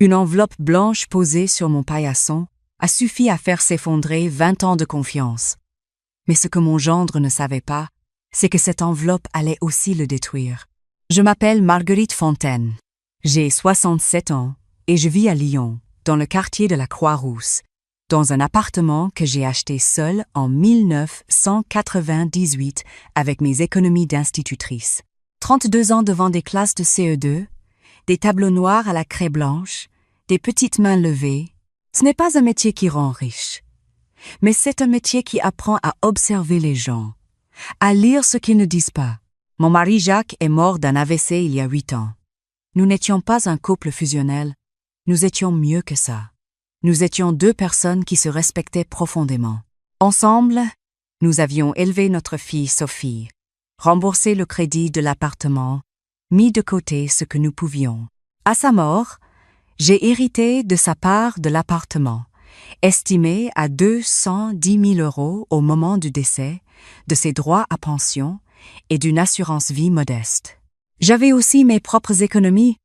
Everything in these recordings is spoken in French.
Une enveloppe blanche posée sur mon paillasson a suffi à faire s'effondrer 20 ans de confiance. Mais ce que mon gendre ne savait pas, c'est que cette enveloppe allait aussi le détruire. Je m'appelle Marguerite Fontaine. J'ai 67 ans et je vis à Lyon, dans le quartier de la Croix-Rousse, dans un appartement que j'ai acheté seul en 1998 avec mes économies d'institutrice. 32 ans devant des classes de CE2, des tableaux noirs à la craie blanche, des petites mains levées. Ce n'est pas un métier qui rend riche, mais c'est un métier qui apprend à observer les gens, à lire ce qu'ils ne disent pas. Mon mari Jacques est mort d'un AVC il y a 8 ans. Nous n'étions pas un couple fusionnel, nous étions mieux que ça. Nous étions 2 personnes qui se respectaient profondément. Ensemble, nous avions élevé notre fille Sophie, remboursé le crédit de l'appartement, mis de côté ce que nous pouvions. À sa mort, j'ai hérité de sa part de l'appartement, estimé à 210 000 € au moment du décès, de ses droits à pension et d'une assurance vie modeste. J'avais aussi mes propres économies,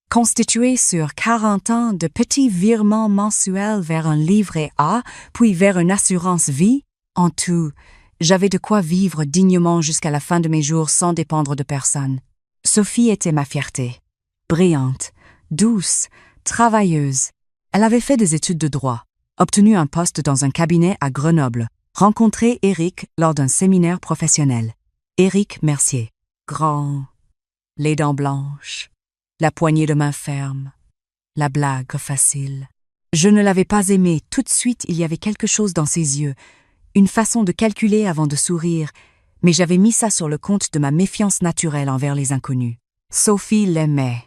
constituées sur 40 ans de petits virements mensuels vers un livret A, puis vers une assurance vie. En tout, j'avais de quoi vivre dignement jusqu'à la fin de mes jours sans dépendre de personne. Sophie était ma fierté. Brillante, douce, travailleuse. Elle avait fait des études de droit, obtenu un poste dans un cabinet à Grenoble, rencontré Éric lors d'un séminaire professionnel. Éric Mercier. Grand, les dents blanches, la poignée de main ferme, la blague facile. Je ne l'avais pas aimé. Tout de suite, il y avait quelque chose dans ses yeux, une façon de calculer avant de sourire, mais j'avais mis ça sur le compte de ma méfiance naturelle envers les inconnus. Sophie l'aimait.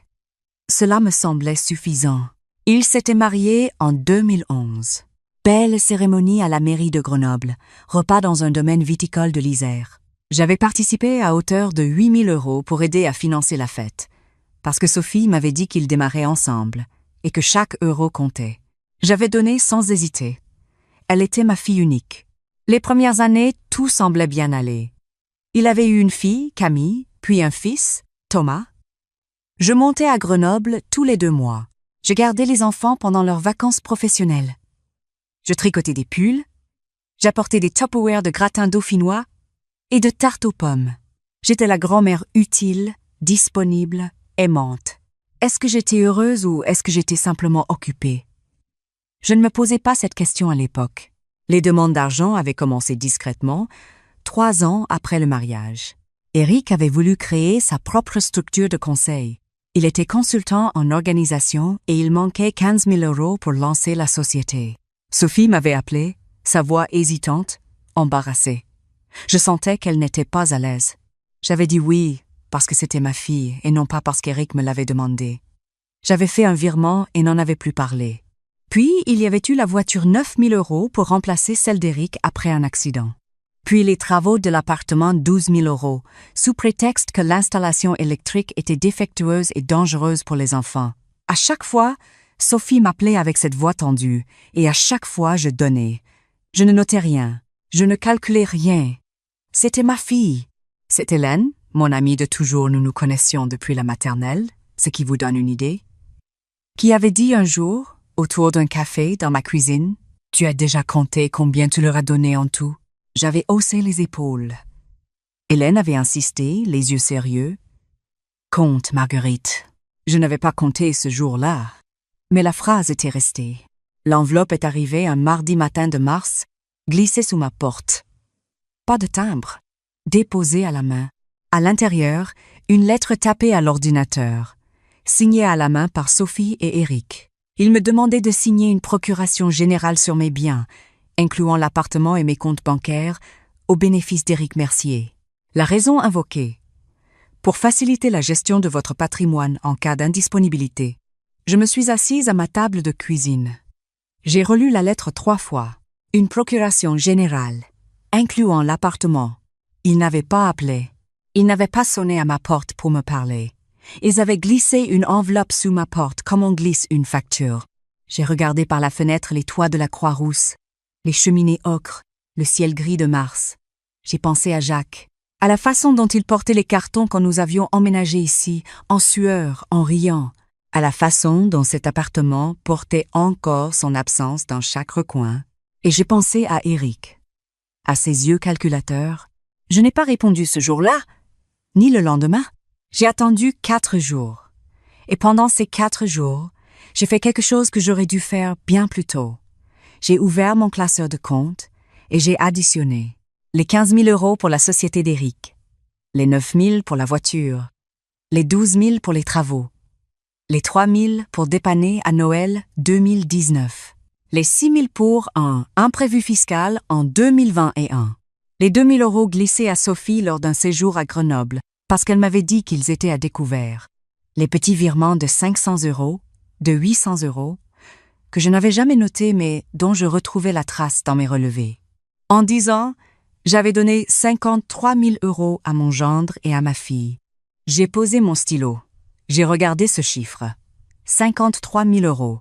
Cela me semblait suffisant. Ils s'étaient mariés en 2011. Belle cérémonie à la mairie de Grenoble, repas dans un domaine viticole de l'Isère. J'avais participé à hauteur de 8 000 € pour aider à financer la fête, parce que Sophie m'avait dit qu'ils démarraient ensemble et que chaque euro comptait. J'avais donné sans hésiter. Elle était ma fille unique. Les premières années, tout semblait bien aller. Il avait eu une fille, Camille, puis un fils, Thomas. Je montais à Grenoble tous les 2 mois. Je gardais les enfants pendant leurs vacances professionnelles. Je tricotais des pulls, j'apportais des Tupperware de gratin dauphinois et de tartes aux pommes. J'étais la grand-mère utile, disponible, aimante. Est-ce que j'étais heureuse ou est-ce que j'étais simplement occupée? Je ne me posais pas cette question à l'époque. Les demandes d'argent avaient commencé discrètement, 3 ans après le mariage. Éric avait voulu créer sa propre structure de conseil. Il était consultant en organisation et il manquait 15 000 € pour lancer la société. Sophie m'avait appelé, sa voix hésitante, embarrassée. Je sentais qu'elle n'était pas à l'aise. J'avais dit oui parce que c'était ma fille et non pas parce qu'Éric me l'avait demandé. J'avais fait un virement et n'en avais plus parlé. Puis, il y avait eu la voiture 9 000 € pour remplacer celle d'Éric après un accident. Puis les travaux de l'appartement 12 000 €, sous prétexte que l'installation électrique était défectueuse et dangereuse pour les enfants. À chaque fois, Sophie m'appelait avec cette voix tendue, et à chaque fois je donnais. Je ne notais rien, je ne calculais rien. C'était ma fille. C'est Hélène, mon amie de toujours, nous nous connaissions depuis la maternelle, ce qui vous donne une idée, qui avait dit un jour, autour d'un café dans ma cuisine, « Tu as déjà compté combien tu leur as donné en tout ?» J'avais haussé les épaules. Hélène avait insisté, les yeux sérieux. « Compte, Marguerite. » Je n'avais pas compté ce jour-là, mais la phrase était restée. L'enveloppe est arrivée un mardi matin de mars, glissée sous ma porte. Pas de timbre, déposée à la main. À l'intérieur, une lettre tapée à l'ordinateur, signée à la main par Sophie et Éric. Ils me demandaient de signer une procuration générale sur mes biens, incluant l'appartement et mes comptes bancaires, au bénéfice d'Éric Mercier. La raison invoquée: pour faciliter la gestion de votre patrimoine en cas d'indisponibilité. Je me suis assise à ma table de cuisine. J'ai relu la lettre 3 fois. Une procuration générale, incluant l'appartement. Ils n'avaient pas appelé. Ils n'avaient pas sonné à ma porte pour me parler. Ils avaient glissé une enveloppe sous ma porte comme on glisse une facture. J'ai regardé par la fenêtre les toits de la Croix-Rousse, les cheminées ocre, le ciel gris de mars. J'ai pensé à Jacques, à la façon dont il portait les cartons quand nous avions emménagé ici, en sueur, en riant, à la façon dont cet appartement portait encore son absence dans chaque recoin, et j'ai pensé à Eric. À ses yeux calculateurs, je n'ai pas répondu ce jour-là, ni le lendemain. J'ai attendu 4 jours. Et pendant ces 4 jours, j'ai fait quelque chose que j'aurais dû faire bien plus tôt. J'ai ouvert mon classeur de compte et j'ai additionné les 15 000 € pour la société d'Eric, les 9 000 pour la voiture, les 12 000 pour les travaux, les 3 000 pour dépanner à Noël 2019, les 6 000 pour un imprévu fiscal en 2021, les 2 000 € glissés à Sophie lors d'un séjour à Grenoble parce qu'elle m'avait dit qu'ils étaient à découvert, les petits virements de 500 €, de 800 €, que je n'avais jamais notés mais dont je retrouvais la trace dans mes relevés. En 10 ans, j'avais donné 53 000 € à mon gendre et à ma fille. J'ai posé mon stylo. J'ai regardé ce chiffre. 53 000 €,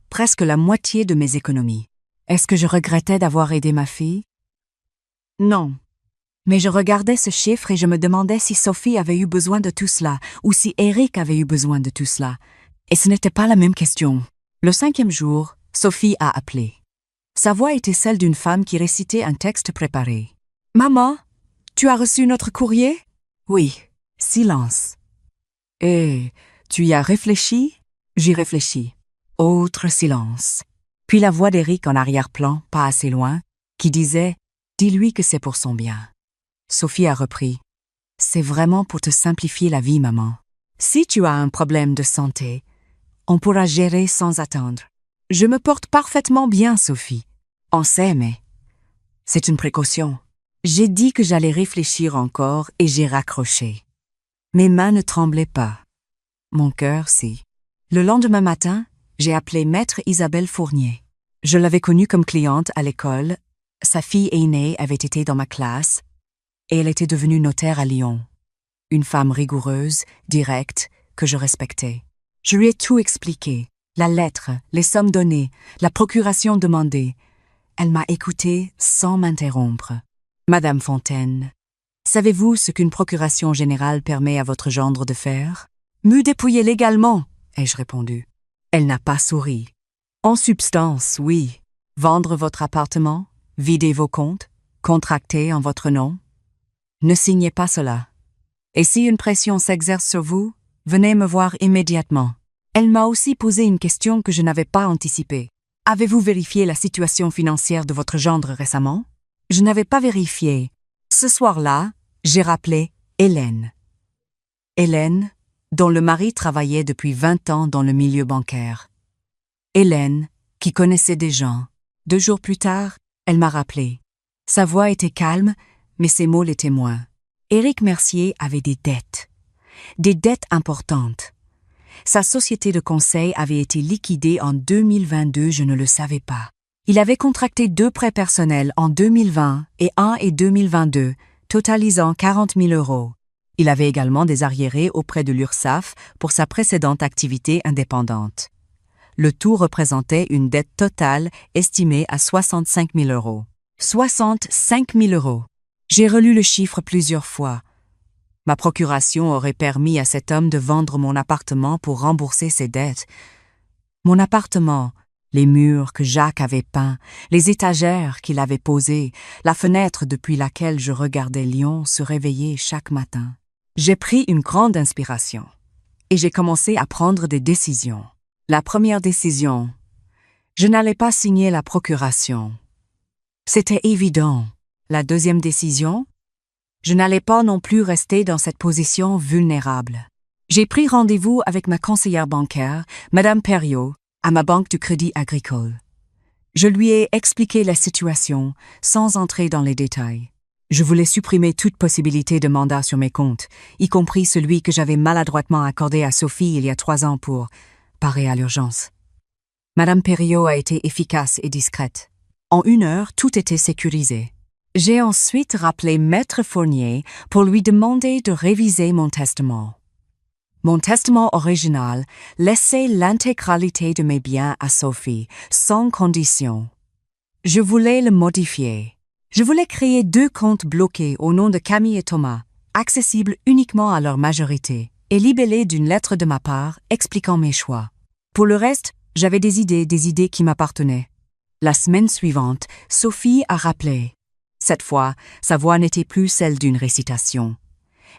presque la moitié de mes économies. Est-ce que je regrettais d'avoir aidé ma fille? Non. Mais je regardais ce chiffre et je me demandais si Sophie avait eu besoin de tout cela ou si Eric avait eu besoin de tout cela. Et ce n'était pas la même question. Le 5e jour, Sophie a appelé. Sa voix était celle d'une femme qui récitait un texte préparé. « Maman, tu as reçu notre courrier? » « Oui. » Silence. « Et tu y as réfléchi? » J'y réfléchis. Autre silence. Puis la voix d'Eric en arrière-plan, pas assez loin, qui disait « Dis-lui que c'est pour son bien. » Sophie a repris. « C'est vraiment pour te simplifier la vie, maman. Si tu as un problème de santé, on pourra gérer sans attendre. Je me porte parfaitement bien, Sophie. On sait, mais c'est une précaution. » J'ai dit que j'allais réfléchir encore et j'ai raccroché. Mes mains ne tremblaient pas. Mon cœur, si. Le lendemain matin, j'ai appelé Maître Isabelle Fournier. Je l'avais connue comme cliente à l'école. Sa fille aînée avait été dans ma classe et elle était devenue notaire à Lyon. Une femme rigoureuse, directe, que je respectais. Je lui ai tout expliqué. La lettre, les sommes données, la procuration demandée. Elle m'a écoutée sans m'interrompre. Madame Fontaine, savez-vous ce qu'une procuration générale permet à votre gendre de faire? Me dépouiller légalement, ai-je répondu. Elle n'a pas souri. En substance, oui. Vendre votre appartement, vider vos comptes, contracter en votre nom. Ne signez pas cela. Et si une pression s'exerce sur vous, venez me voir immédiatement. Elle m'a aussi posé une question que je n'avais pas anticipée. Avez-vous vérifié la situation financière de votre gendre récemment? Je n'avais pas vérifié. Ce soir-là, j'ai rappelé Hélène. Hélène, dont le mari travaillait depuis 20 ans dans le milieu bancaire. Hélène, qui connaissait des gens. 2 jours plus tard, elle m'a rappelé. Sa voix était calme, mais ses mots l'étaient moins. Éric Mercier avait des dettes importantes. Sa société de conseil avait été liquidée en 2022, je ne le savais pas. Il avait contracté 2 prêts personnels en 2020 et 1 et 2022, totalisant 40 000 €. Il avait également des arriérés auprès de l'URSSAF pour sa précédente activité indépendante. Le tout représentait une dette totale estimée à 65 000 €. 65 000 €. J'ai relu le chiffre plusieurs fois. Ma procuration aurait permis à cet homme de vendre mon appartement pour rembourser ses dettes. Mon appartement, les murs que Jacques avait peints, les étagères qu'il avait posées, la fenêtre depuis laquelle je regardais Lyon se réveiller chaque matin. J'ai pris une grande inspiration et j'ai commencé à prendre des décisions. La première décision, je n'allais pas signer la procuration. C'était évident. La deuxième décision, je n'allais pas non plus rester dans cette position vulnérable. J'ai pris rendez-vous avec ma conseillère bancaire, Madame Perriot, à ma banque du Crédit Agricole. Je lui ai expliqué la situation, sans entrer dans les détails. Je voulais supprimer toute possibilité de mandat sur mes comptes, y compris celui que j'avais maladroitement accordé à Sophie il y a 3 ans pour parer à l'urgence. Madame Perriot a été efficace et discrète. En 1 heure, tout était sécurisé. J'ai ensuite rappelé Maître Fournier pour lui demander de réviser mon testament. Mon testament original laissait l'intégralité de mes biens à Sophie, sans condition. Je voulais le modifier. Je voulais créer 2 comptes bloqués au nom de Camille et Thomas, accessibles uniquement à leur majorité, et libellé d'une lettre de ma part expliquant mes choix. Pour le reste, j'avais des idées qui m'appartenaient. La semaine suivante, Sophie a rappelé. Cette fois, sa voix n'était plus celle d'une récitation.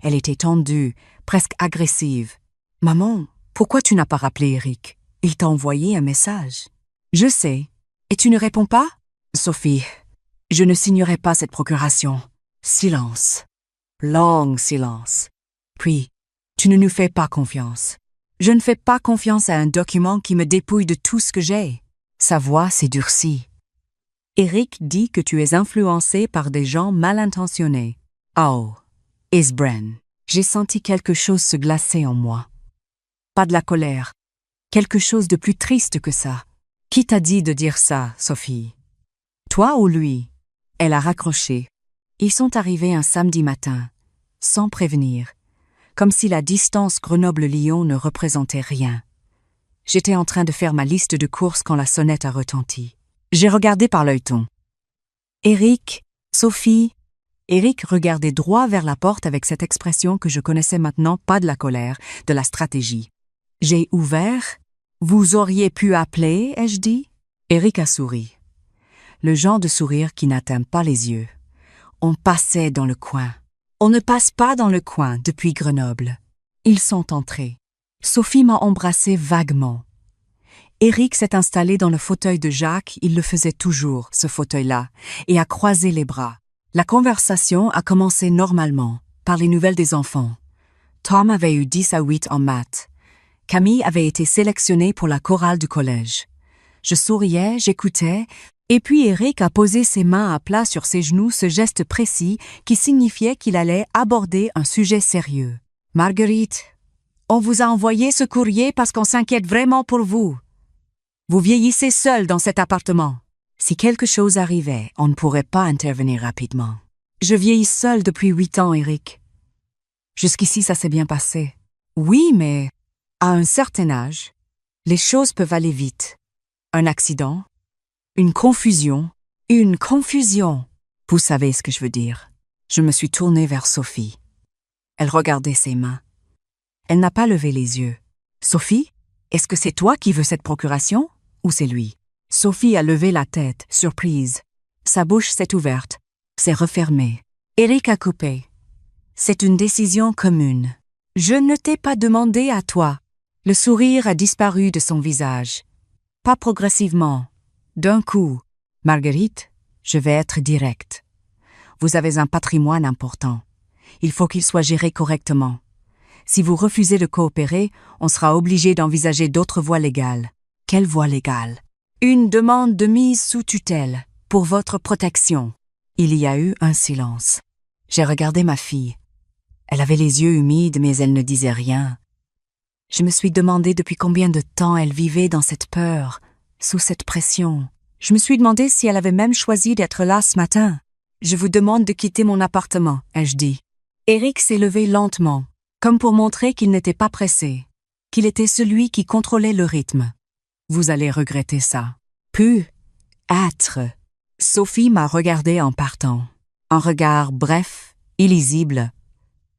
Elle était tendue, presque agressive. « Maman, pourquoi tu n'as pas rappelé Eric? Il t'a envoyé un message. »« Je sais. Et tu ne réponds pas? » ?»« Sophie, je ne signerai pas cette procuration. » Silence. Long silence. Puis, tu ne nous fais pas confiance. Je ne fais pas confiance à un document qui me dépouille de tout ce que j'ai. Sa voix s'est durcie. Eric dit que tu es influencé par des gens mal intentionnés. Oh, Isbren. J'ai senti quelque chose se glacer en moi. Pas de la colère. Quelque chose de plus triste que ça. Qui t'a dit de dire ça, Sophie? Toi ou lui? Elle a raccroché. Ils sont arrivés un samedi matin, sans prévenir, comme si la distance Grenoble-Lyon ne représentait rien. J'étais en train de faire ma liste de courses quand la sonnette a retenti. J'ai regardé par l'œilleton. Eric, Sophie. Eric regardait droit vers la porte avec cette expression que je connaissais maintenant, pas de la colère, de la stratégie. J'ai ouvert. Vous auriez pu appeler, ai-je dit? Eric a souri. Le genre de sourire qui n'atteint pas les yeux. On passait dans le coin. On ne passe pas dans le coin depuis Grenoble. Ils sont entrés. Sophie m'a embrassé vaguement. Eric s'est installé dans le fauteuil de Jacques, il le faisait toujours, ce fauteuil-là, et a croisé les bras. La conversation a commencé normalement, par les nouvelles des enfants. Tom avait eu 10 à 8 en maths. Camille avait été sélectionnée pour la chorale du collège. Je souriais, j'écoutais, et puis Eric a posé ses mains à plat sur ses genoux, ce geste précis qui signifiait qu'il allait aborder un sujet sérieux. « Marguerite, on vous a envoyé ce courrier parce qu'on s'inquiète vraiment pour vous. Vous vieillissez seule dans cet appartement. Si quelque chose arrivait, on ne pourrait pas intervenir rapidement. Je vieillis seule depuis 8 ans, Eric. Jusqu'ici, ça s'est bien passé. Oui, mais à un certain âge, les choses peuvent aller vite. Un accident, une confusion. Vous savez ce que je veux dire. Je me suis tournée vers Sophie. Elle regardait ses mains. Elle n'a pas levé les yeux. Sophie, est-ce que c'est toi qui veux cette procuration ou c'est lui? Sophie a levé la tête, surprise. Sa bouche s'est ouverte, s'est refermée. Eric a coupé. C'est une décision commune. Je ne t'ai pas demandé à toi. Le sourire a disparu de son visage. Pas progressivement. D'un coup. Marguerite, je vais être directe. Vous avez un patrimoine important. Il faut qu'il soit géré correctement. Si vous refusez de coopérer, on sera obligé d'envisager d'autres voies légales. Quelle voie légale? Une demande de mise sous tutelle, pour votre protection. Il y a eu un silence. J'ai regardé ma fille. Elle avait les yeux humides, mais elle ne disait rien. Je me suis demandé depuis combien de temps elle vivait dans cette peur, sous cette pression. Je me suis demandé si elle avait même choisi d'être là ce matin. Je vous demande de quitter mon appartement, ai-je dit. Eric s'est levé lentement, comme pour montrer qu'il n'était pas pressé, qu'il était celui qui contrôlait le rythme. Vous allez regretter ça. Pu être. Sophie m'a regardé en partant. Un regard bref, illisible.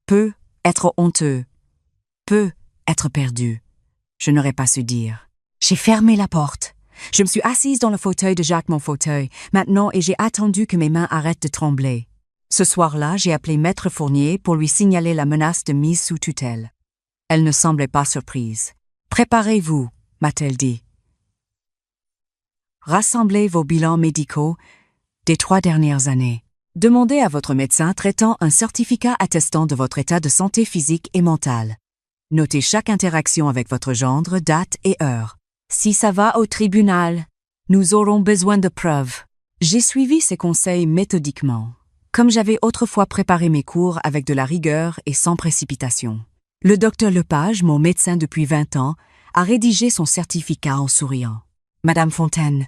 Peut être honteux. Peut être perdu. Je n'aurais pas su dire. J'ai fermé la porte. Je me suis assise dans le fauteuil de Jacques, mon fauteuil, maintenant, et j'ai attendu que mes mains arrêtent de trembler. Ce soir-là, j'ai appelé Maître Fournier pour lui signaler la menace de mise sous tutelle. Elle ne semblait pas surprise. « Préparez-vous » m'a-t-elle dit. Rassemblez vos bilans médicaux des 3 dernières années. Demandez à votre médecin traitant un certificat attestant de votre état de santé physique et mentale. Notez chaque interaction avec votre gendre, date et heure. Si ça va au tribunal, nous aurons besoin de preuves. J'ai suivi ces conseils méthodiquement, comme j'avais autrefois préparé mes cours avec de la rigueur et sans précipitation. Le docteur Lepage, mon médecin depuis 20 ans, a rédigé son certificat en souriant. « Madame Fontaine,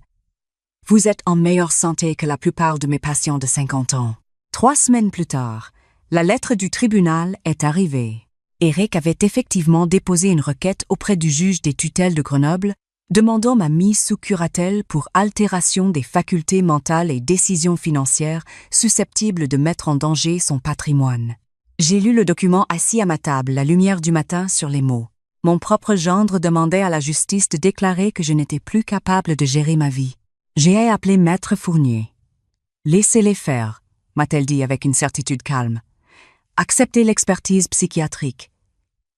vous êtes en meilleure santé que la plupart de mes patients de 50 ans. » 3 semaines plus tard, la lettre du tribunal est arrivée. Eric avait effectivement déposé une requête auprès du juge des tutelles de Grenoble, demandant ma mise sous curatelle pour altération des facultés mentales et décisions financières susceptibles de mettre en danger son patrimoine. J'ai lu le document assis à ma table, la lumière du matin sur les mots. Mon propre gendre demandait à la justice de déclarer que je n'étais plus capable de gérer ma vie. J'ai appelé Maître Fournier. « Laissez-les faire », m'a-t-elle dit avec une certitude calme. « Acceptez l'expertise psychiatrique.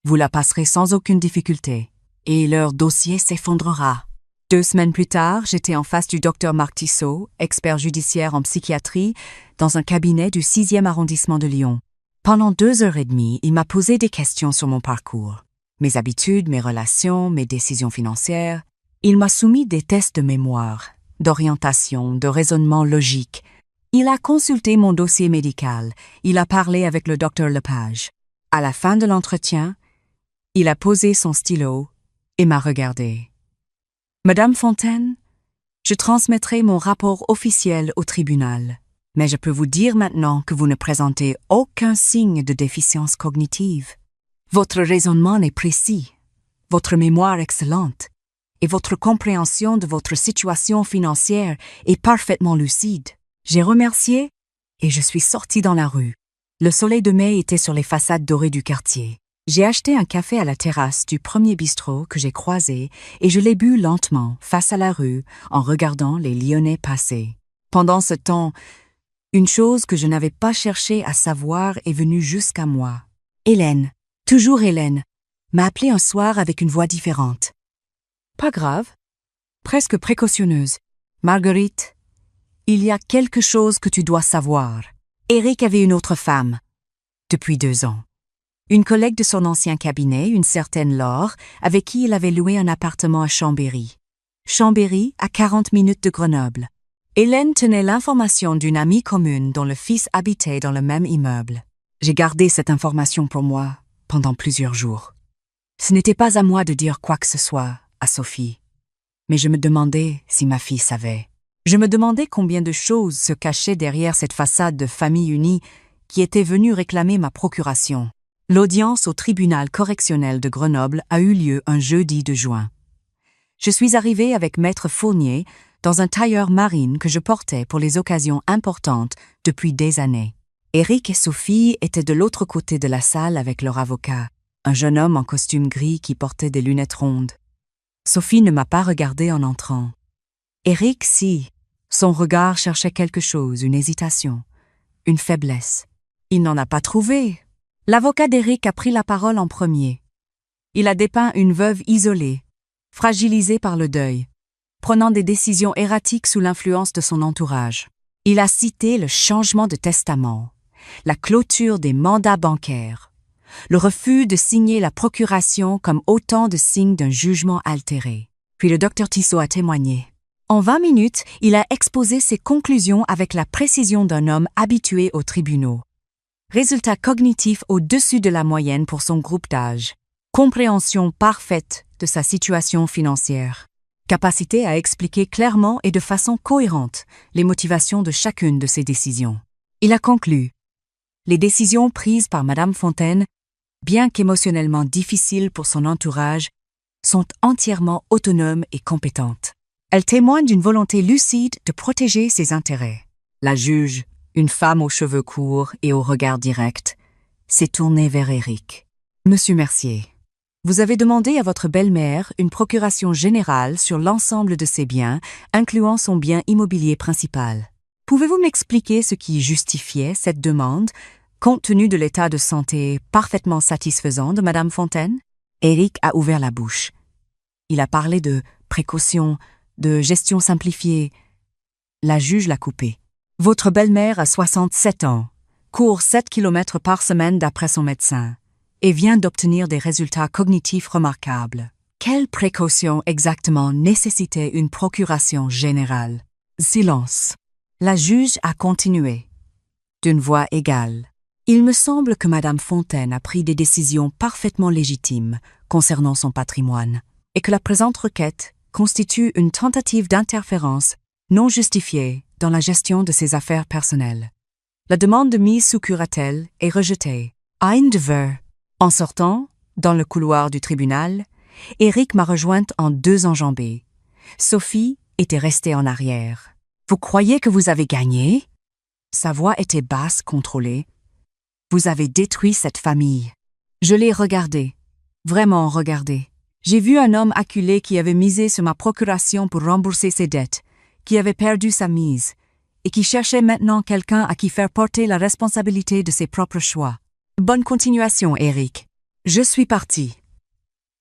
Vous la passerez sans aucune difficulté, et leur dossier s'effondrera. » 2 semaines plus tard, j'étais en face du docteur Marc Tissot, expert judiciaire en psychiatrie, dans un cabinet du 6e arrondissement de Lyon. Pendant 2h30, il m'a posé des questions sur mon parcours, mes habitudes, mes relations, mes décisions financières. Il m'a soumis des tests de mémoire, d'orientation, de raisonnement logique. Il a consulté mon dossier médical. Il a parlé avec le docteur Lepage. À la fin de l'entretien, il a posé son stylo et m'a regardé. « Madame Fontaine, je transmettrai mon rapport officiel au tribunal, mais je peux vous dire maintenant que vous ne présentez aucun signe de déficience cognitive. Votre raisonnement est précis, votre mémoire excellente, et votre compréhension de votre situation financière est parfaitement lucide. » J'ai remercié et je suis sortie dans la rue. Le soleil de mai était sur les façades dorées du quartier. J'ai acheté un café à la terrasse du premier bistrot que j'ai croisé et je l'ai bu lentement, face à la rue, en regardant les Lyonnais passer. Pendant ce temps, une chose que je n'avais pas cherché à savoir est venue jusqu'à moi. Hélène, toujours Hélène, m'a appelé un soir avec une voix différente. Pas grave, presque précautionneuse. Marguerite, il y a quelque chose que tu dois savoir. Éric avait une autre femme, depuis 2 ans. Une collègue de son ancien cabinet, une certaine Laure, avec qui il avait loué un appartement à Chambéry. Chambéry, à 40 minutes de Grenoble. Hélène tenait l'information d'une amie commune dont le fils habitait dans le même immeuble. J'ai gardé cette information pour moi pendant plusieurs jours. Ce n'était pas à moi de dire quoi que ce soit à Sophie, mais je me demandais si ma fille savait. Je me demandais combien de choses se cachaient derrière cette façade de famille unie qui était venue réclamer ma procuration. L'audience au tribunal correctionnel de Grenoble a eu lieu un jeudi de juin. Je suis arrivée avec Maître Fournier dans un tailleur marine que je portais pour les occasions importantes depuis des années. Éric et Sophie étaient de l'autre côté de la salle avec leur avocat, un jeune homme en costume gris qui portait des lunettes rondes. Sophie ne m'a pas regardée en entrant. Éric, si. Son regard cherchait quelque chose, une hésitation, une faiblesse. Il n'en a pas trouvé. L'avocat d'Éric a pris la parole en premier. Il a dépeint une veuve isolée, fragilisée par le deuil, prenant des décisions erratiques sous l'influence de son entourage. Il a cité le changement de testament, la clôture des mandats bancaires, le refus de signer la procuration comme autant de signes d'un jugement altéré. Puis le docteur Tissot a témoigné. En 20 minutes, il a exposé ses conclusions avec la précision d'un homme habitué aux tribunaux. Résultat cognitif au-dessus de la moyenne pour son groupe d'âge. Compréhension parfaite de sa situation financière. Capacité à expliquer clairement et de façon cohérente les motivations de chacune de ses décisions. Il a conclu. Les décisions prises par Madame Fontaine, bien qu'émotionnellement difficiles pour son entourage, sont entièrement autonomes et compétentes. Elles témoignent d'une volonté lucide de protéger ses intérêts. La juge, une femme aux cheveux courts et au regard direct, s'est tournée vers Éric. « Monsieur Mercier, vous avez demandé à votre belle-mère une procuration générale sur l'ensemble de ses biens, incluant son bien immobilier principal. Pouvez-vous m'expliquer ce qui justifiait cette demande, compte tenu de l'état de santé parfaitement satisfaisant de Madame Fontaine ?» Éric a ouvert la bouche. Il a parlé de précaution, de gestion simplifiée. La juge l'a coupé. « Votre belle-mère a 67 ans, court 7 km par semaine d'après son médecin, et vient d'obtenir des résultats cognitifs remarquables. Quelle précaution exactement nécessitait une procuration générale ?» Silence. La juge a continué, d'une voix égale. « Il me semble que Madame Fontaine a pris des décisions parfaitement légitimes concernant son patrimoine, et que la présente requête constitue une tentative d'interférence non justifiée dans la gestion de ses affaires personnelles. La demande de mise sous curatelle est rejetée. Ein Dever. » En sortant, dans le couloir du tribunal, Éric m'a rejointe en 2 enjambées. Sophie était restée en arrière. « Vous croyez que vous avez gagné ?» Sa voix était basse, contrôlée. Vous avez détruit cette famille. Je l'ai regardé, vraiment regardé. J'ai vu un homme acculé qui avait misé sur ma procuration pour rembourser ses dettes, qui avait perdu sa mise, et qui cherchait maintenant quelqu'un à qui faire porter la responsabilité de ses propres choix. Bonne continuation, Eric. Je suis parti.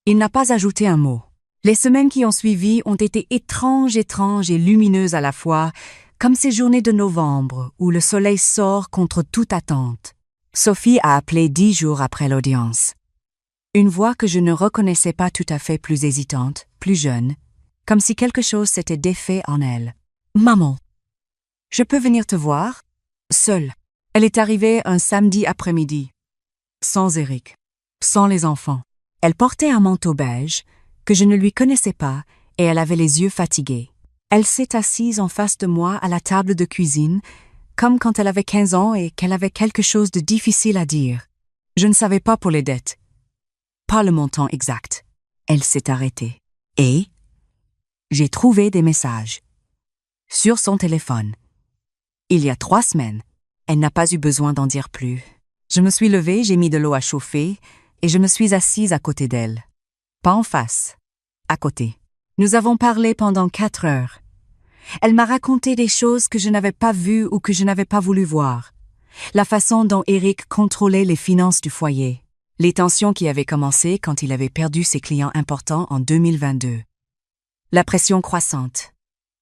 Il n'a pas ajouté un mot. Les semaines qui ont suivi ont été étranges et lumineuses à la fois, comme ces journées de novembre où le soleil sort contre toute attente. Sophie a appelé 10 jours après l'audience. Une voix que je ne reconnaissais pas tout à fait, plus hésitante, plus jeune, comme si quelque chose s'était défait en elle. « Maman, je peux venir te voir? Seule. » Elle est arrivée un samedi après-midi. Sans Eric. Sans les enfants. Elle portait un manteau beige, que je ne lui connaissais pas, et elle avait les yeux fatigués. Elle s'est assise en face de moi à la table de cuisine, comme quand elle avait 15 ans et qu'elle avait quelque chose de difficile à dire. Je ne savais pas pour les dettes. Pas le montant exact. Elle s'est arrêtée. Et j'ai trouvé des messages. Sur son téléphone. Il y a 3 semaines. Elle n'a pas eu besoin d'en dire plus. Je me suis levée, j'ai mis de l'eau à chauffer, et je me suis assise à côté d'elle. Pas en face. À côté. Nous avons parlé pendant 4 heures. Elle m'a raconté des choses que je n'avais pas vues ou que je n'avais pas voulu voir. La façon dont Eric contrôlait les finances du foyer. Les tensions qui avaient commencé quand il avait perdu ses clients importants en 2022. La pression croissante.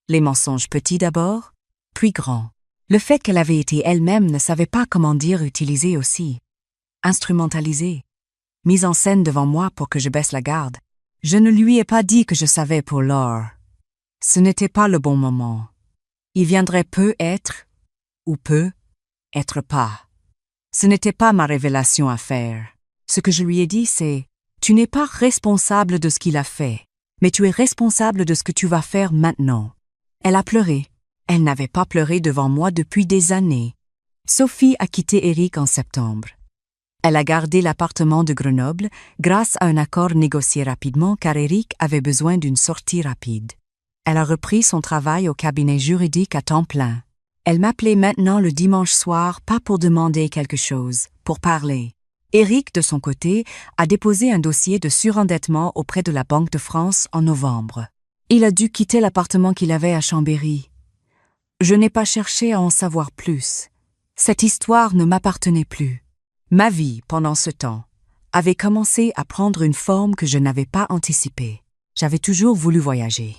Les mensonges petits d'abord, puis grands. Le fait qu'elle avait été elle-même ne savait pas comment dire utiliser aussi. Instrumentalisée. Mise en scène devant moi pour que je baisse la garde. Je ne lui ai pas dit que je savais pour Laure. Ce n'était pas le bon moment. Il viendrait peut être, ou peut être pas. Ce n'était pas ma révélation à faire. Ce que je lui ai dit, c'est « Tu n'es pas responsable de ce qu'il a fait, mais tu es responsable de ce que tu vas faire maintenant. » Elle a pleuré. Elle n'avait pas pleuré devant moi depuis des années. Sophie a quitté Eric en septembre. Elle a gardé l'appartement de Grenoble grâce à un accord négocié rapidement car Eric avait besoin d'une sortie rapide. Elle a repris son travail au cabinet juridique à temps plein. Elle m'appelait maintenant le dimanche soir, pas pour demander quelque chose, pour parler. Eric, de son côté, a déposé un dossier de surendettement auprès de la Banque de France en novembre. Il a dû quitter l'appartement qu'il avait à Chambéry. Je n'ai pas cherché à en savoir plus. Cette histoire ne m'appartenait plus. Ma vie, pendant ce temps, avait commencé à prendre une forme que je n'avais pas anticipée. J'avais toujours voulu voyager.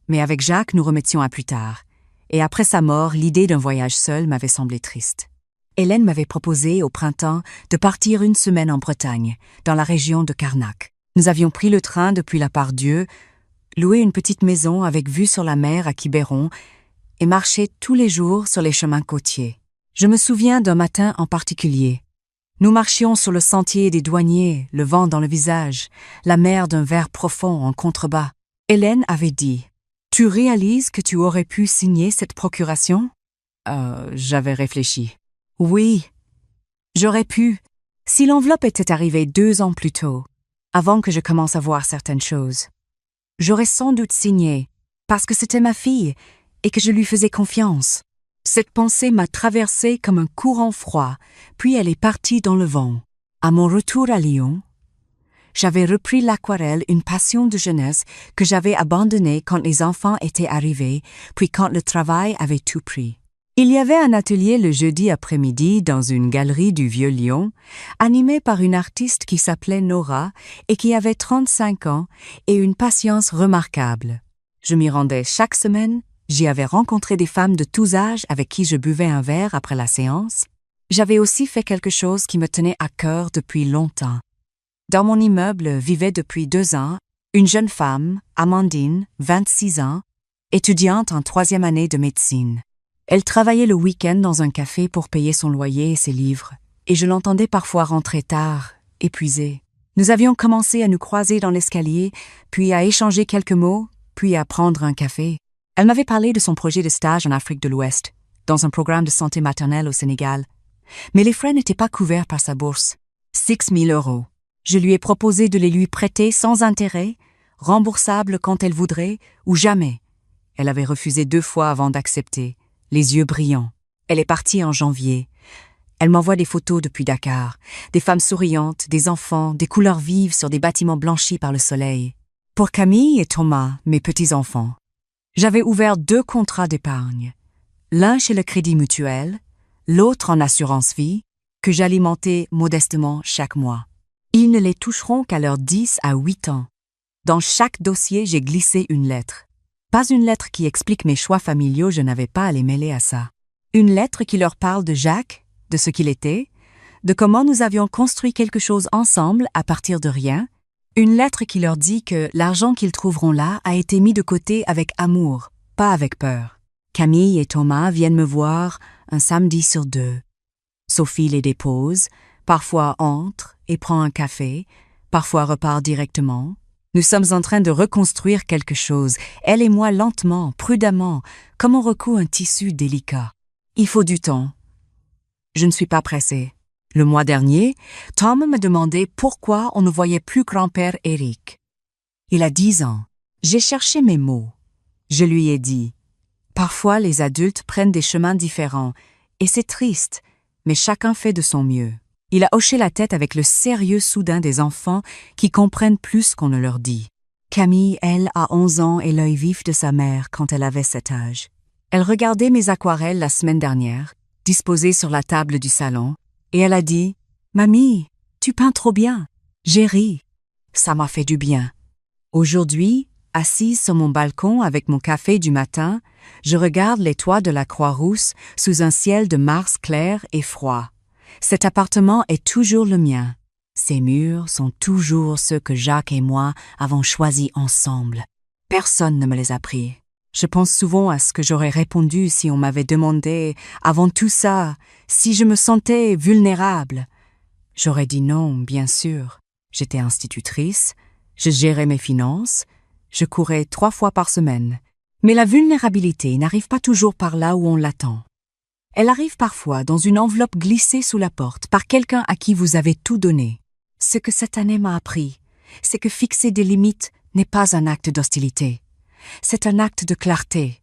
Mais avec Jacques, nous remettions à plus tard. Et après sa mort, l'idée d'un voyage seul m'avait semblé triste. Hélène m'avait proposé, au printemps, de partir 1 semaine en Bretagne, dans la région de Carnac. Nous avions pris le train depuis la Part-Dieu, loué une petite maison avec vue sur la mer à Quiberon et marché tous les jours sur les chemins côtiers. Je me souviens d'un matin en particulier. Nous marchions sur le sentier des douaniers, le vent dans le visage, la mer d'un vert profond en contrebas. Hélène avait dit « Tu réalises que tu aurais pu signer cette procuration ?» J'avais réfléchi. Oui, j'aurais pu, si l'enveloppe était arrivée 2 ans plus tôt, avant que je commence à voir certaines choses. J'aurais sans doute signé, parce que c'était ma fille et que je lui faisais confiance. Cette pensée m'a traversée comme un courant froid, puis elle est partie dans le vent. À mon retour à Lyon, j'avais repris l'aquarelle, une passion de jeunesse que j'avais abandonnée quand les enfants étaient arrivés, puis quand le travail avait tout pris. Il y avait un atelier le jeudi après-midi dans une galerie du Vieux-Lyon, animé par une artiste qui s'appelait Nora et qui avait 35 ans et une patience remarquable. Je m'y rendais chaque semaine, j'y avais rencontré des femmes de tous âges avec qui je buvais un verre après la séance. J'avais aussi fait quelque chose qui me tenait à cœur depuis longtemps. Dans mon immeuble vivait depuis 2 ans une jeune femme, Amandine, 26 ans, étudiante en 3e année de médecine. Elle travaillait le week-end dans un café pour payer son loyer et ses livres, et je l'entendais parfois rentrer tard, épuisée. Nous avions commencé à nous croiser dans l'escalier, puis à échanger quelques mots, puis à prendre un café. Elle m'avait parlé de son projet de stage en Afrique de l'Ouest, dans un programme de santé maternelle au Sénégal. Mais les frais n'étaient pas couverts par sa bourse. 6 000 €. Je lui ai proposé de les lui prêter sans intérêt, remboursable quand elle voudrait, ou jamais. Elle avait refusé 2 fois avant d'accepter. Les yeux brillants. Elle est partie en janvier. Elle m'envoie des photos depuis Dakar, des femmes souriantes, des enfants, des couleurs vives sur des bâtiments blanchis par le soleil. Pour Camille et Thomas, mes petits-enfants, j'avais ouvert 2 contrats d'épargne, l'un chez le Crédit Mutuel, l'autre en assurance vie, que j'alimentais modestement chaque mois. Ils ne les toucheront qu'à leurs 10 à 8 ans. Dans chaque dossier, j'ai glissé une lettre. Pas une lettre qui explique mes choix familiaux, je n'avais pas à les mêler à ça. Une lettre qui leur parle de Jacques, de ce qu'il était, de comment nous avions construit quelque chose ensemble à partir de rien. Une lettre qui leur dit que l'argent qu'ils trouveront là a été mis de côté avec amour, pas avec peur. Camille et Thomas viennent me voir un samedi sur 2. Sophie les dépose, parfois entre et prend un café, parfois repart directement. Nous sommes en train de reconstruire quelque chose, elle et moi lentement, prudemment, comme on recoud un tissu délicat. Il faut du temps. Je ne suis pas pressée. Le mois dernier, Tom me demandait pourquoi on ne voyait plus grand-père Eric. Il a 10 ans. J'ai cherché mes mots. Je lui ai dit « Parfois les adultes prennent des chemins différents, et c'est triste, mais chacun fait de son mieux. » Il a hoché la tête avec le sérieux soudain des enfants qui comprennent plus qu'on ne leur dit. Camille, elle, a 11 ans et l'œil vif de sa mère quand elle avait cet âge. Elle regardait mes aquarelles la semaine dernière, disposées sur la table du salon, et elle a dit « Mamie, tu peins trop bien. » J'ai ri. Ça m'a fait du bien. Aujourd'hui, assise sur mon balcon avec mon café du matin, je regarde les toits de la Croix-Rousse sous un ciel de mars clair et froid. Cet appartement est toujours le mien. Ces murs sont toujours ceux que Jacques et moi avons choisis ensemble. Personne ne me les a pris. Je pense souvent à ce que j'aurais répondu si on m'avait demandé, avant tout ça, si je me sentais vulnérable. J'aurais dit non, bien sûr. J'étais institutrice, je gérais mes finances, je courais 3 fois par semaine. Mais la vulnérabilité n'arrive pas toujours par là où on l'attend. Elle arrive parfois dans une enveloppe glissée sous la porte par quelqu'un à qui vous avez tout donné. Ce que cette année m'a appris, c'est que fixer des limites n'est pas un acte d'hostilité. C'est un acte de clarté,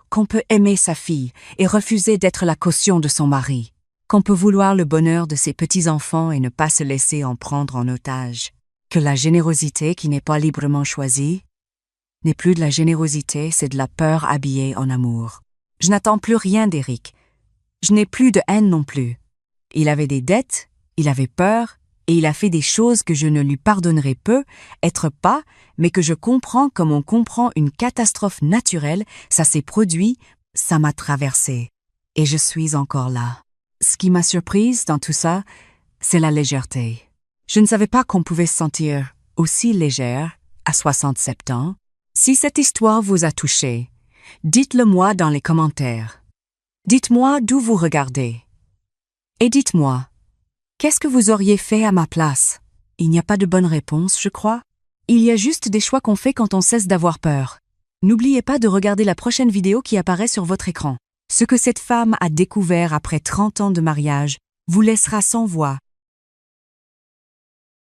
qu'on peut aimer sa fille et refuser d'être la caution de son mari, qu'on peut vouloir le bonheur de ses petits-enfants et ne pas se laisser en prendre en otage, que la générosité qui n'est pas librement choisie n'est plus de la générosité, c'est de la peur habillée en amour. Je n'attends plus rien d'Éric. Je n'ai plus de haine non plus. Il avait des dettes, il avait peur, et il a fait des choses que je ne lui pardonnerai peu, être pas, mais que je comprends comme on comprend une catastrophe naturelle, ça s'est produit, ça m'a traversé. Et je suis encore là. Ce qui m'a surprise dans tout ça, c'est la légèreté. Je ne savais pas qu'on pouvait se sentir aussi légère à 67 ans. Si cette histoire vous a touché, dites-le moi dans les commentaires. Dites-moi d'où vous regardez. Et dites-moi, qu'est-ce que vous auriez fait à ma place? Il n'y a pas de bonne réponse, je crois. Il y a juste des choix qu'on fait quand on cesse d'avoir peur. N'oubliez pas de regarder la prochaine vidéo qui apparaît sur votre écran. Ce que cette femme a découvert après 30 ans de mariage vous laissera sans voix